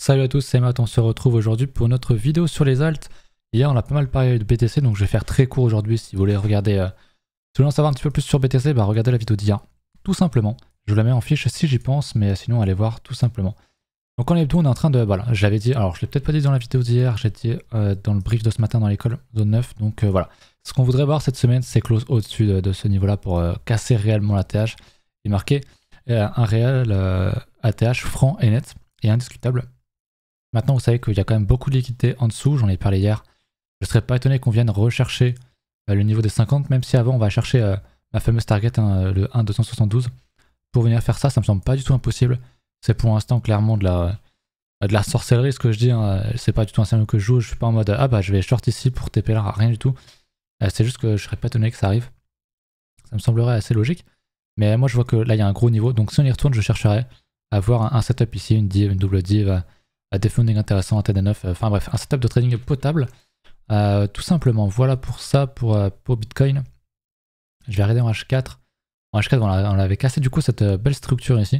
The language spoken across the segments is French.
Salut à tous, c'est Matt, on se retrouve aujourd'hui pour notre vidéo sur les alts. Hier on a pas mal parlé de BTC, donc je vais faire très court aujourd'hui. Si vous voulez regarder, si vous voulez en savoir un petit peu plus sur BTC, bah regardez la vidéo d'hier, tout simplement. Je vous la mets en fiche si j'y pense, mais sinon allez voir tout simplement. Donc en hebdo on est en train de, voilà, j'avais dit, alors je l'ai peut-être pas dit dans la vidéo d'hier, j'ai dit dans le brief de ce matin dans l'école, zone 9, donc voilà. Ce qu'on voudrait voir cette semaine, c'est close au-dessus de ce niveau-là pour casser réellement l'ATH et marquer un réel ATH franc et net et indiscutable. Maintenant, vous savez qu'il y a quand même beaucoup de liquidités en dessous, j'en ai parlé hier. Je ne serais pas étonné qu'on vienne rechercher le niveau des 50, même si avant on va chercher ma fameuse target, hein, le 1,272. Pour venir faire ça, ça me semble pas du tout impossible. C'est pour l'instant clairement de la sorcellerie ce que je dis, hein. C'est pas du tout un scénario que je joue, je suis pas en mode ah bah je vais short ici pour TP là, rien du tout. C'est juste que je serais pas étonné que ça arrive. Ça me semblerait assez logique. Mais moi je vois que là il y a un gros niveau, donc si on y retourne, je chercherai à avoir un setup ici, une div, une double div, à des funding intéressants, un TD9, enfin bref, un setup de trading potable. Tout simplement, voilà pour ça, pour Bitcoin. Je vais arrêter en H4. En H4, on avait cassé du coup cette belle structure ici.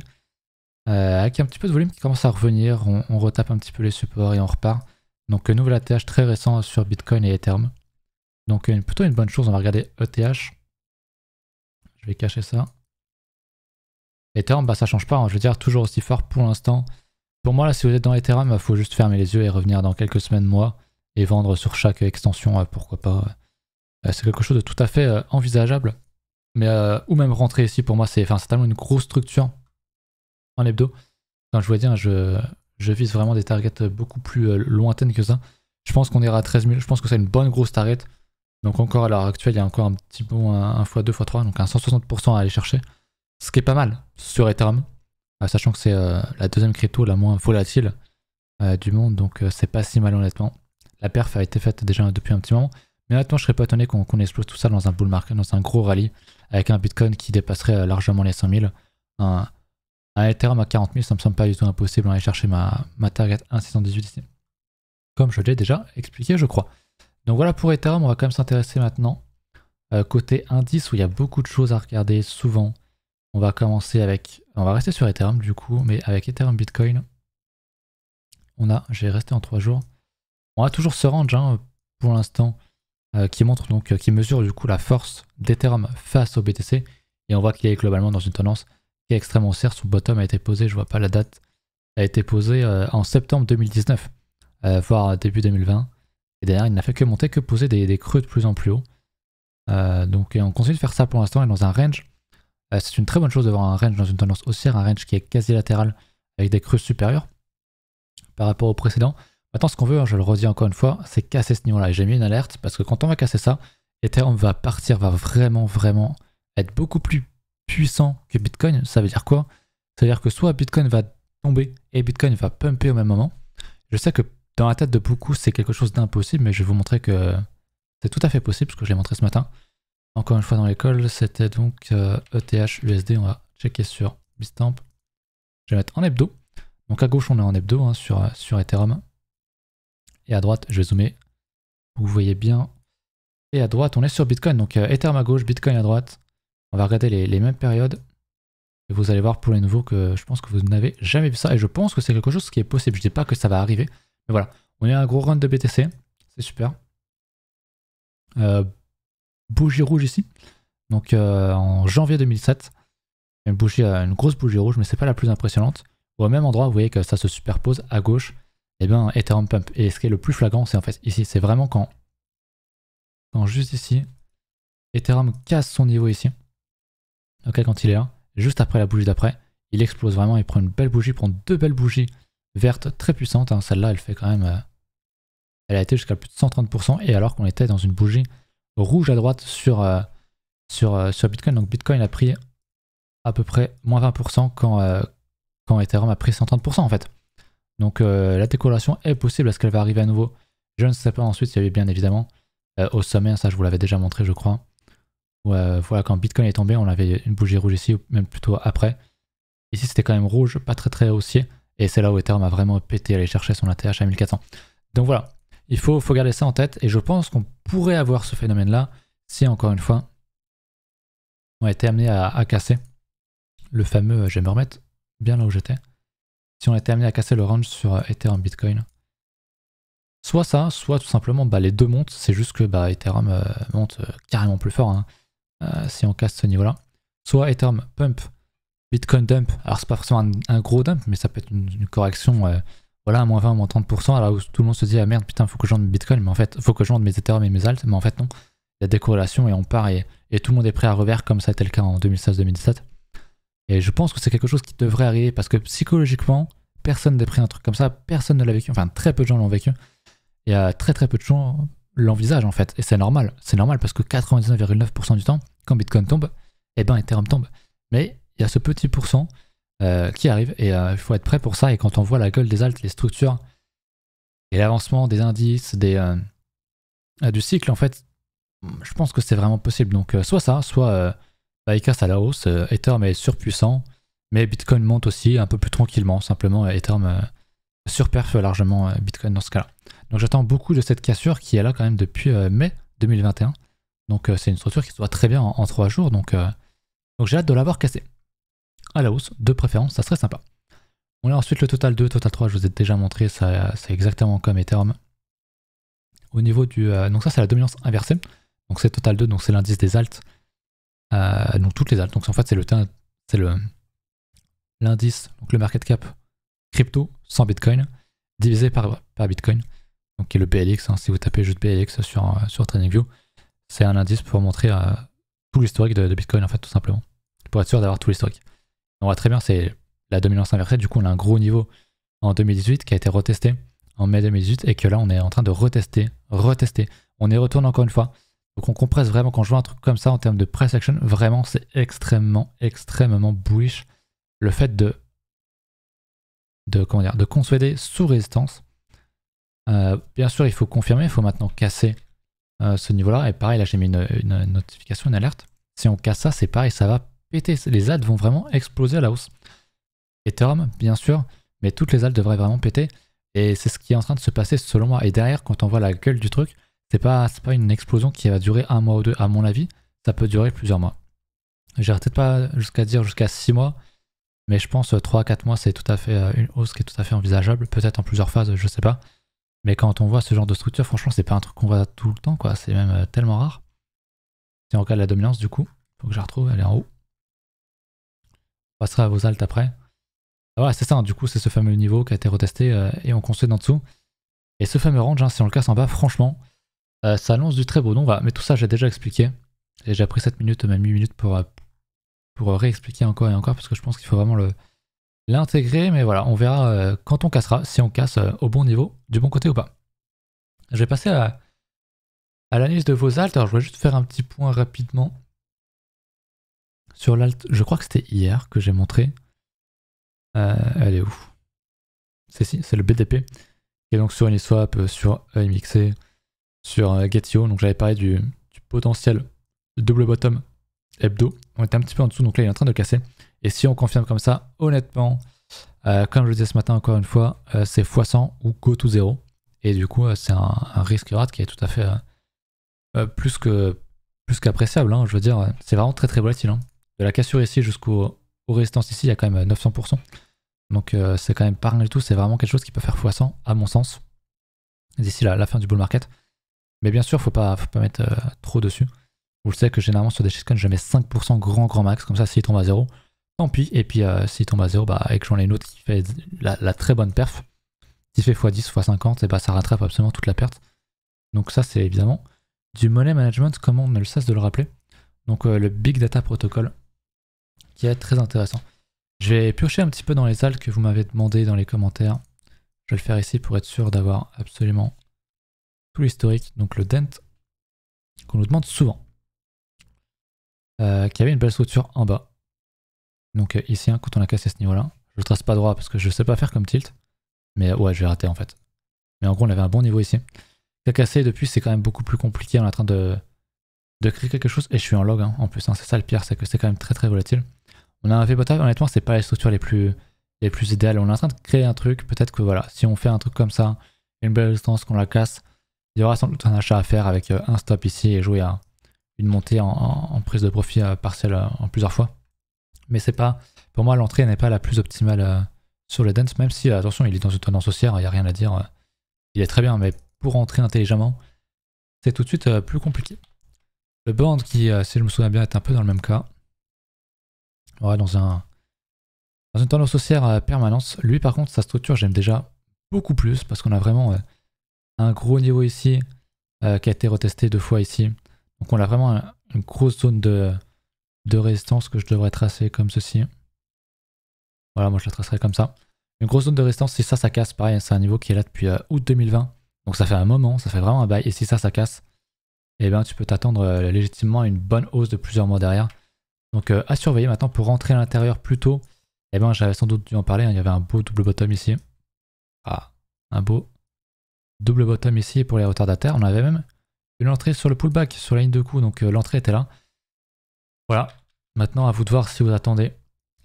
Avec un petit peu de volume qui commence à revenir, on retape un petit peu les supports et on repart. Donc nouvel ATH très récent sur Bitcoin et Ethereum. Donc plutôt une bonne chose, on va regarder ETH. Je vais cacher ça. Ethereum, bah ça change pas, hein. Je veux dire toujours aussi fort pour l'instant. Pour moi là, si vous êtes dans Ethereum, il faut juste fermer les yeux et revenir dans quelques semaines, mois, et vendre sur chaque extension, pourquoi pas. C'est quelque chose de tout à fait envisageable. Mais ou même rentrer ici, pour moi c'est tellement une grosse structure en hebdo. Quand je vois dire, je vise vraiment des targets beaucoup plus lointaines que ça. Je pense qu'on ira à 13 000, je pense que c'est une bonne grosse target. Donc encore à l'heure actuelle, il y a encore un petit bon 1 x 2 x 3, donc un 160% à aller chercher. Ce qui est pas mal sur Ethereum, sachant que c'est la deuxième crypto la moins volatile du monde, donc c'est pas si mal honnêtement. La perf a été faite déjà depuis un petit moment, mais honnêtement je serais pas étonné qu'on explose tout ça dans un bull market, dans un gros rallye, avec un Bitcoin qui dépasserait largement les 100 000. Un Ethereum à 40 000, ça me semble pas du tout impossible d'aller chercher ma target 1,618 ici. Comme je l'ai déjà expliqué, je crois. Donc voilà pour Ethereum, on va quand même s'intéresser maintenant côté indice où il y a beaucoup de choses à regarder souvent. On va commencer avec, on va rester sur Ethereum du coup, mais avec Ethereum Bitcoin, j'ai resté en 3 jours. On a toujours ce range hein, pour l'instant qui montre donc, qui mesure du coup la force d'Ethereum face au BTC, et on voit qu'il est globalement dans une tendance qui est extrêmement serre. Son bottom a été posé, je vois pas la date, a été posé en septembre 2019, voire début 2020, et derrière il n'a fait que monter, que poser des creux de plus en plus haut. Donc on continue de faire ça pour l'instant, et dans un range. C'est une très bonne chose de voir un range dans une tendance haussière, un range qui est quasi latéral avec des creux supérieurs par rapport au précédent. Maintenant, ce qu'on veut, hein, je le redis encore une fois, c'est casser ce niveau-là. Et j'ai mis une alerte parce que quand on va casser ça, Ethereum va partir, va vraiment être beaucoup plus puissant que Bitcoin. Ça veut dire quoi? Ça veut dire que soit Bitcoin va tomber et Bitcoin va pumper au même moment. Je sais que dans la tête de beaucoup, c'est quelque chose d'impossible, mais je vais vous montrer que c'est tout à fait possible, parce que je l'ai montré ce matin. Encore une fois dans l'école, c'était donc ETH USD, on va checker sur Bitstamp. Je vais mettre en hebdo. Donc à gauche on est en hebdo hein, sur Ethereum. Et à droite, je vais zoomer, vous voyez bien. Et à droite on est sur Bitcoin, donc Ethereum à gauche, Bitcoin à droite. On va regarder les mêmes périodes. Et vous allez voir pour les nouveaux que je pense que vous n'avez jamais vu ça. Et je pense que c'est quelque chose qui est possible. Je dis pas que ça va arriver. Mais voilà, on est à un gros run de BTC, c'est super. Bougie rouge ici, donc en janvier 2007, une grosse bougie rouge, mais c'est pas la plus impressionnante. Au même endroit, vous voyez que ça se superpose à gauche, et bien Ethereum pump. Et ce qui est le plus flagrant, c'est en fait ici, c'est vraiment quand juste ici, Ethereum casse son niveau ici. Ok, quand il est là, juste après la bougie d'après, il explose vraiment, il prend une belle bougie, il prend deux belles bougies vertes très puissantes. Hein. Celle-là, elle fait quand même, elle a été jusqu'à plus de 130%, et alors qu'on était dans une bougie rouge à droite sur Bitcoin. Donc Bitcoin a pris à peu près moins 20% quand Ethereum a pris 130% en fait. Donc la décorrélation est possible. Est-ce qu'elle va arriver à nouveau? Je ne sais pas. Ensuite, il y avait bien évidemment au sommet, ça je vous l'avais déjà montré je crois. Voilà, quand Bitcoin est tombé, on avait une bougie rouge ici, ou même plutôt après. Ici c'était quand même rouge, pas très haussier. Et c'est là où Ethereum a vraiment pété, aller chercher son ATH à 1400. Donc voilà. Il faut garder ça en tête, et je pense qu'on pourrait avoir ce phénomène-là si, encore une fois, on a été amené à casser le fameux, je vais me remettre bien là où j'étais, si on était amené à casser le range sur Ethereum Bitcoin. Soit ça, soit tout simplement les deux montent, c'est juste que Ethereum monte carrément plus fort hein, si on casse ce niveau-là. Soit Ethereum pump, Bitcoin dump, alors c'est pas forcément un gros dump, mais ça peut être une correction, voilà, à moins 20, moins 30%, alors où tout le monde se dit, ah merde, putain, faut que je vende Bitcoin, mais en fait, faut que je vende mes Ethereum et mes alt, mais en fait non, il y a des corrélations et on part et tout le monde est prêt à revers comme ça a été le cas en 2016-2017. Et je pense que c'est quelque chose qui devrait arriver parce que psychologiquement, personne n'a pris un truc comme ça, personne ne l'a vécu, enfin très peu de gens l'ont vécu. Et très peu de gens l'envisagent en fait. Et c'est normal parce que 99,9% du temps, quand Bitcoin tombe, eh ben Ethereum tombe. Mais il y a ce petit pourcent qui arrive et il faut être prêt pour ça. Et quand on voit la gueule des alts, les structures et l'avancement des indices, du cycle en fait, je pense que c'est vraiment possible. Donc soit ça, soit il casse à la hausse, Ethereum est surpuissant, mais Bitcoin monte aussi un peu plus tranquillement. Simplement Ethereum surperfe largement Bitcoin dans ce cas-là. Donc j'attends beaucoup de cette cassure qui est là quand même depuis mai 2021. Donc c'est une structure qui se voit très bien en 3 jours. Donc j'ai hâte de l'avoir cassée. À la hausse, de préférence, ça serait sympa. On a ensuite le total 2, total 3, je vous ai déjà montré, ça c'est exactement comme Ethereum. Au niveau du... donc ça c'est la dominance inversée. Donc c'est total 2, donc c'est l'indice des alts. Donc toutes les alts. Donc en fait c'est l'indice, donc le market cap crypto sans Bitcoin, divisé par Bitcoin. Donc qui est le BLX, hein, si vous tapez juste BLX sur TradingView, c'est un indice pour montrer tout l'historique de Bitcoin en fait tout simplement, pour être sûr d'avoir tout l'historique. On voit très bien, c'est la dominance inversée, du coup on a un gros niveau en 2018 qui a été retesté en mai 2018 et que là on est en train de retester, on y retourne encore une fois. Donc on compresse vraiment, quand je vois un truc comme ça en termes de price action, vraiment c'est extrêmement bullish le fait de consolider sous résistance. Bien sûr, il faut confirmer, il faut maintenant casser ce niveau-là. Et pareil, là j'ai mis une notification, une alerte. Si on casse ça, c'est pareil, ça va péter. Les alts vont vraiment exploser à la hausse. Ethereum, bien sûr, mais toutes les alts devraient vraiment péter. Et c'est ce qui est en train de se passer selon moi. Et derrière, quand on voit la gueule du truc, c'est pas une explosion qui va durer 1 mois ou 2. À mon avis, ça peut durer plusieurs mois. J'irai peut-être pas jusqu'à 6 mois. Mais je pense 3 à 4 mois, c'est tout à fait une hausse qui est tout à fait envisageable. Peut-être en plusieurs phases, je sais pas. Mais quand on voit ce genre de structure, franchement, c'est pas un truc qu'on voit tout le temps, quoi. C'est même tellement rare. Si on regarde la dominance, du coup, faut que je la retrouve, elle est en haut. On passera à vos alts après. Ah ouais, c'est ça, hein, du coup, c'est ce fameux niveau qui a été retesté et on construit en dessous. Et ce fameux range, hein, si on le casse en bas, franchement, ça annonce du très beau nom. Mais tout ça, j'ai déjà expliqué. J'ai déjà pris 7 minutes, même 8 minutes pour réexpliquer encore et encore, parce que je pense qu'il faut vraiment l'intégrer, mais voilà, on verra quand on cassera, si on casse au bon niveau, du bon côté ou pas. Je vais passer à l'analyse de vos alts. Alors je voulais juste faire un petit point rapidement sur l'alt, je crois que c'était hier que j'ai montré. Elle est où? C'est le BDP, qui est donc sur Uniswap, sur AMXC, sur Getio, donc j'avais parlé du potentiel double bottom hebdo. On était un petit peu en dessous, donc là il est en train de casser. Et si on confirme comme ça, honnêtement, comme je le disais ce matin encore une fois, c'est x100 ou go to 0. Et du coup, c'est un risque rate qui est tout à fait plus qu'appréciable. Hein, je veux dire, c'est vraiment très très volatile. Hein. De la cassure ici jusqu'aux résistances ici, il y a quand même 900%. Donc c'est quand même pas rien du tout. C'est vraiment quelque chose qui peut faire x100 à mon sens d'ici la fin du bull market. Mais bien sûr, faut pas mettre trop dessus. Vous le savez que généralement sur des shitcoins, je mets 5% grand max, comme ça s'il tombe à 0, tant pis. Et puis s'il tombe à 0, et que j'en ai une autre qui fait la très bonne perf, qui fait x10, x50, et ça rattrape absolument toute la perte. Donc ça c'est évidemment du money management, comme on ne le cesse de le rappeler. Donc le Big Data Protocol, qui est très intéressant. Je vais piocher un petit peu dans les alts que vous m'avez demandé dans les commentaires. Je vais le faire ici pour être sûr d'avoir absolument tout l'historique. Donc le Dent, qu'on nous demande souvent. Qui avait une belle structure en bas. Donc ici, hein, quand on a cassé ce niveau-là, je trace pas droit parce que je sais pas faire comme tilt. Mais ouais, je vais rater en fait. Mais en gros, on avait un bon niveau ici. La cassé depuis, c'est quand même beaucoup plus compliqué. On est en train de créer quelque chose. Et je suis en log hein, en plus. Hein, c'est ça le pire, c'est que c'est quand même très très volatile. On a un VBOTA, honnêtement, c'est pas les structures les plus idéales. On est en train de créer un truc. Peut-être que voilà, si on fait un truc comme ça, une belle résistance, qu'on la casse, il y aura sans doute un achat à faire avec un stop ici et jouer à une montée en prise de profit partielle en plusieurs fois. Mais c'est pas, pour moi, l'entrée n'est pas la plus optimale sur le dance, même si, attention, il est dans une tendance haussière, il n'y a rien à dire. Il est très bien, mais pour rentrer intelligemment, c'est tout de suite plus compliqué. Le band qui, si je me souviens bien, est un peu dans le même cas. Ouais, dans une tendance haussière à permanence. Lui, par contre, sa structure, j'aime déjà beaucoup plus parce qu'on a vraiment un gros niveau ici qui a été retesté 2 fois ici. Donc on a vraiment une grosse zone de résistance que je devrais tracer comme ceci. Voilà, moi je la tracerai comme ça. Une grosse zone de résistance, si ça casse, pareil, c'est un niveau qui est là depuis août 2020. Donc ça fait un moment, ça fait vraiment un bail. Et si ça casse, eh ben tu peux t'attendre légitimement à une bonne hausse de plusieurs mois derrière. Donc à surveiller maintenant pour rentrer à l'intérieur plus tôt. Eh ben j'avais sans doute dû en parler, hein. Il y avait un beau double bottom ici. Ah, un beau double bottom ici pour les retardataires. On avait même une entrée sur le pullback, sur la ligne de coup, donc l'entrée était là. Voilà, maintenant à vous de voir si vous attendez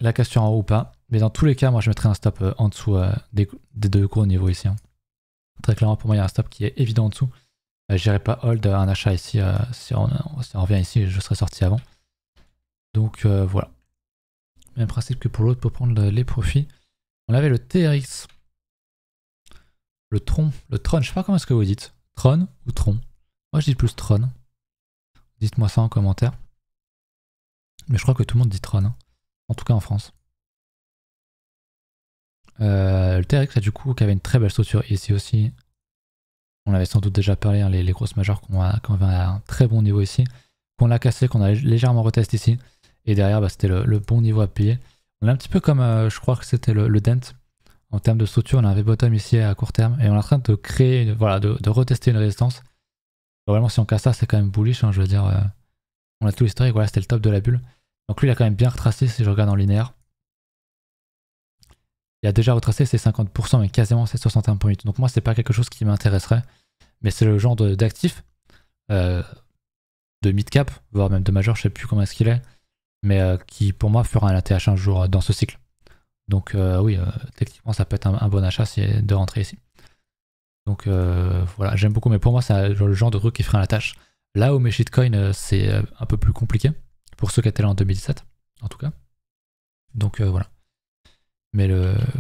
la cassure en haut ou pas. Mais dans tous les cas, moi je mettrai un stop en dessous des 2 gros niveaux ici. Hein. Très clairement, pour moi, il y a un stop qui est évident en dessous. J'irai pas hold un achat ici. Si on revient ici, je serai sorti avant. Donc voilà. Même principe que pour l'autre, pour prendre les profits. On avait le TRX. Le Tron, je sais pas comment est-ce que vous dites. Tron ou Tron? Moi je dis plus Tron. Dites-moi ça en commentaire. Mais je crois que tout le monde dit Tron. Hein. En tout cas en France. Le TRX, du coup, qui avait une très belle structure ici aussi. On avait sans doute déjà parlé, hein, les grosses majeures qu'on avait à un très bon niveau ici. Qu'on a cassé, qu'on a légèrement retesté ici. Et derrière, bah, c'était le bon niveau à payer. On est un petit peu comme, je crois que c'était le Dent. En termes de structure, on a un V-bottom ici à court terme. Et on est en train de créer, voilà, de retester une résistance. Vraiment, si on casse ça, c'est quand même bullish. Hein, je veux dire, on a tout l'historique. Voilà, c'était le top de la bulle. Donc lui, il a quand même bien retracé si je regarde en linéaire. Il a déjà retracé ses 50%, mais quasiment ses 61,8. Donc moi, c'est pas quelque chose qui m'intéresserait. Mais c'est le genre d'actif, de mid-cap, voire même de major, je sais plus comment est-ce qu'il est. Mais qui, pour moi, fera un ATH un jour dans ce cycle. Donc oui, techniquement, ça peut être un bon achat de rentrer ici. Donc voilà, j'aime beaucoup. Mais pour moi, c'est le genre de truc qui ferait la tâche. Là où mes shitcoins, c'est un peu plus compliqué. Pour ceux qui étaient là en 2017, en tout cas. Donc voilà. Mais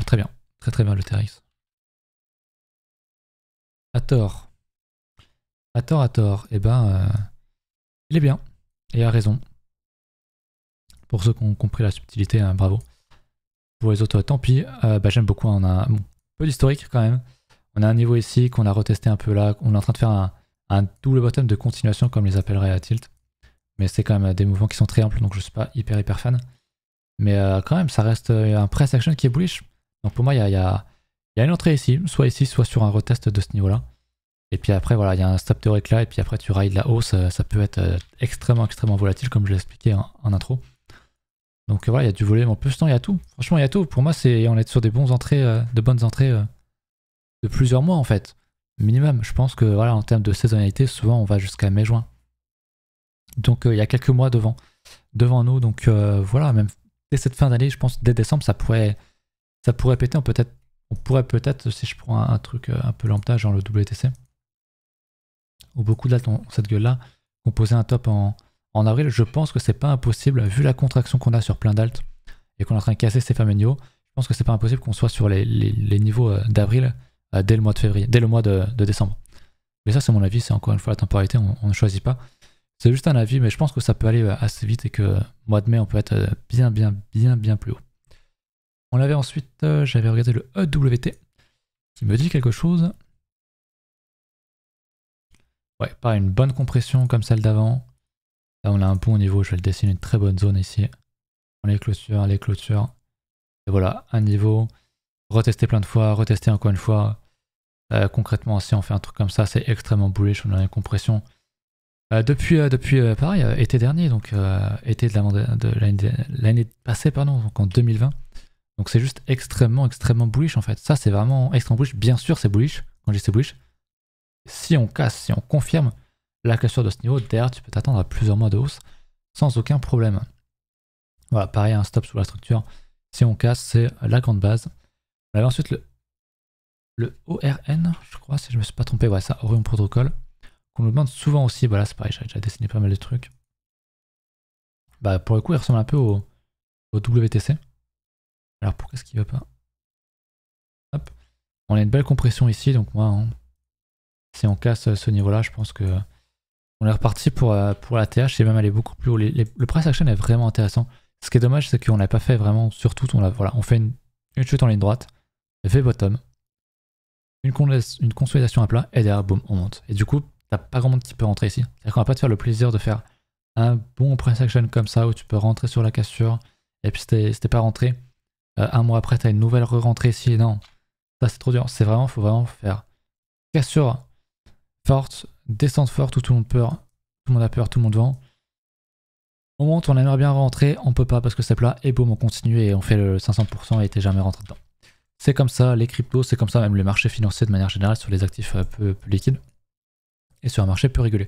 très bien. Très très bien le TRX. À tort. À tort. Eh ben, il est bien. Et a raison. Pour ceux qui ont compris la subtilité, hein, bravo. Pour les autres, tant pis. J'aime beaucoup. On a un peu d'historique quand même. On a un niveau ici qu'on a retesté un peu là. On est en train de faire un double bottom de continuation, comme les appellerait à Tilt. Mais c'est quand même des mouvements qui sont très amples, donc je suis pas hyper fan. Mais quand même, ça reste un price action qui est bullish. Donc pour moi, il y a une entrée ici, soit sur un retest de ce niveau-là. Et puis après, voilà, il y a un stop théorique là, et puis après tu rides la hausse. Ça peut être extrêmement volatile, comme je l'ai expliqué en intro. Donc voilà, il y a du volume en plus. Non, il y a tout. Franchement, il y a tout. Pour moi, on est sur des bonnes entrées de plusieurs mois en fait. Minimum. Je pense que voilà, en termes de saisonnalité, souvent on va jusqu'à mai-juin. Donc il y a quelques mois devant nous. Donc voilà, même dès cette fin d'année, je pense dès décembre, ça pourrait péter. On pourrait peut-être, si je prends un truc un peu lambda, genre le WTC, où beaucoup d'altes ont cette gueule-là, composer un top en avril, je pense que c'est pas impossible, vu la contraction qu'on a sur plein d'altes et qu'on est en train de casser ces fameux niveaux, je pense que c'est pas impossible qu'on soit sur les niveaux d'avril dès le mois de février, dès le mois de décembre. Mais ça, c'est mon avis, c'est encore une fois la temporalité, on ne choisit pas. C'est juste un avis, mais je pense que ça peut aller assez vite et que mois de mai, on peut être bien plus haut. On avait ensuite, j'avais regardé le EWT, qui me dit quelque chose. Ouais, pareil, une bonne compression comme celle d'avant. Là, on a un bon niveau, je vais le dessiner, une très bonne zone ici. On les clôtures. Et voilà, un niveau. Retester plein de fois, retester encore une fois. Concrètement, si on fait un truc comme ça, c'est extrêmement bullish. On a une compression depuis pareil, été dernier, donc été de l'année passée, pardon, donc en 2020. Donc c'est juste extrêmement bullish en fait. Ça, c'est vraiment extrêmement bullish. Bien sûr, c'est bullish. Quand je dis c'est bullish, si on casse, si on confirme la cassure de ce niveau, derrière, tu peux t'attendre à plusieurs mois de hausse sans aucun problème. Voilà, pareil, un stop sous la structure. Si on casse, c'est la grande base. On avait ensuite le ORN, je crois, si je me suis pas trompé, ouais, ça, Orion Protocol, qu'on nous demande souvent aussi. Voilà, c'est pareil, j'avais déjà dessiné pas mal de trucs. Bah, pour le coup, il ressemble un peu au WTC. Alors pourquoi est-ce qu'il veut pas? On a une belle compression ici, donc moi, si on casse ce niveau-là, je pense que on est reparti pour la TH et même aller beaucoup plus haut. Le price action est vraiment intéressant. Ce qui est dommage, c'est qu'on n'a pas fait vraiment sur tout. On fait une chute en ligne droite, V bottom, une consolidation à plat et derrière, boum, on monte. Et du coup, t'as pas grand monde qui peut rentrer ici. C'est-à-dire qu'on va pas te faire le plaisir de faire un bon price action comme ça où tu peux rentrer sur la cassure et puis si t'es pas rentré, un mois après, t'as une nouvelle re-rentrée ici. Non, ça c'est trop dur. Faut vraiment faire cassure forte, descente forte où tout le monde peur, tout le monde a peur, tout le monde vend. On monte, on aimerait bien rentrer, on peut pas parce que c'est plat et boum, on continue et on fait le 500% et t'es jamais rentré dedans. C'est comme ça, les cryptos, c'est comme ça, même les marchés financiers de manière générale sur les actifs peu liquides et sur un marché peu régulé.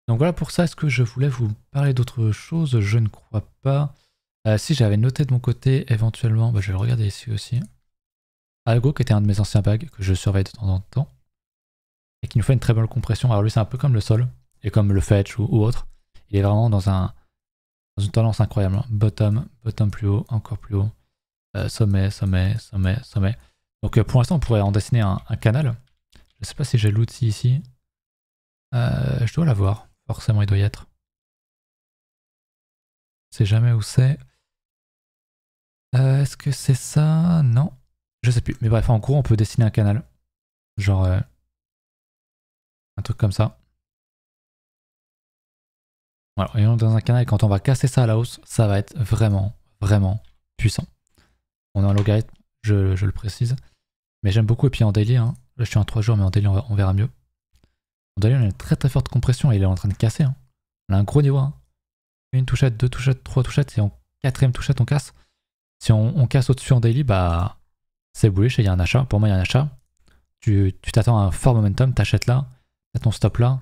Donc voilà pour ça. Est-ce que je voulais vous parler d'autre chose? Je ne crois pas. Si j'avais noté de mon côté, éventuellement, je vais le regarder ici aussi. Algo, qui était un de mes anciens bags que je surveille de temps en temps et qui nous fait une très bonne compression. Alors lui, c'est un peu comme le sol et comme le fetch ou autre. Il est vraiment dans une tendance incroyable. Hein. Bottom plus haut, encore plus haut. Sommet. Donc pour l'instant, on pourrait en dessiner un canal. Je ne sais pas si j'ai l'outil ici. Je dois l'avoir. Forcément, il doit y être. Je sais jamais où c'est. Est-ce que c'est ça? Non. Je sais plus. Mais bref, en gros, on peut dessiner un canal. Genre un truc comme ça. Voilà, et dans un canal, quand on va casser ça à la hausse, ça va être vraiment, vraiment puissant. On a un logarithme, je le précise. Mais j'aime beaucoup. Et puis en daily, hein, là je suis en 3 jours, mais en daily on verra mieux. En daily, on a une très très forte compression et il est en train de casser. Hein. On a un gros niveau. Hein. Une touchette, deux touchettes, trois touchettes, et en quatrième touchette, on casse. Si on casse au-dessus en daily, bah c'est bullish et il y a un achat. Pour moi, il y a un achat. Tu t'attends à un fort momentum, t'achètes là, t'as ton stop là.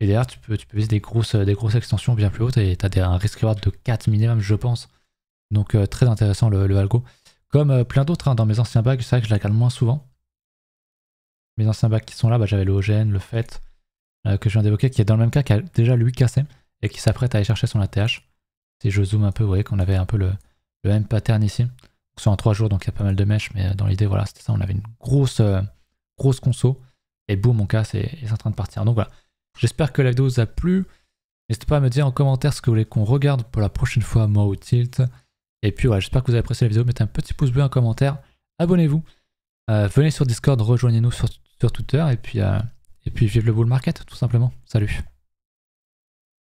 Et derrière, tu peux viser des grosses extensions bien plus hautes et tu as un risk reward de 4 minimum, je pense. Donc très intéressant le algo. Comme plein d'autres hein, dans mes anciens bags, c'est vrai que je la regarde moins souvent. Mes anciens bags qui sont là, j'avais le OGN, le FET, que je viens d'évoquer, qui est dans le même cas, qui a déjà lui cassé et qui s'apprête à aller chercher son ATH. Si je zoome un peu, vous voyez qu'on avait un peu le même pattern ici. C'est en 3 jours, donc il y a pas mal de mèches, mais dans l'idée, voilà, c'était ça. On avait une grosse conso et boum, on casse et c'est en train de partir. Donc voilà. J'espère que la vidéo vous a plu. N'hésitez pas à me dire en commentaire ce que vous voulez qu'on regarde pour la prochaine fois, moi ou Tilt. Et puis voilà, j'espère que vous avez apprécié la vidéo. Mettez un petit pouce bleu, un commentaire. Abonnez-vous. Venez sur Discord, rejoignez-nous sur Twitter. Et puis vive le bull market, tout simplement. Salut.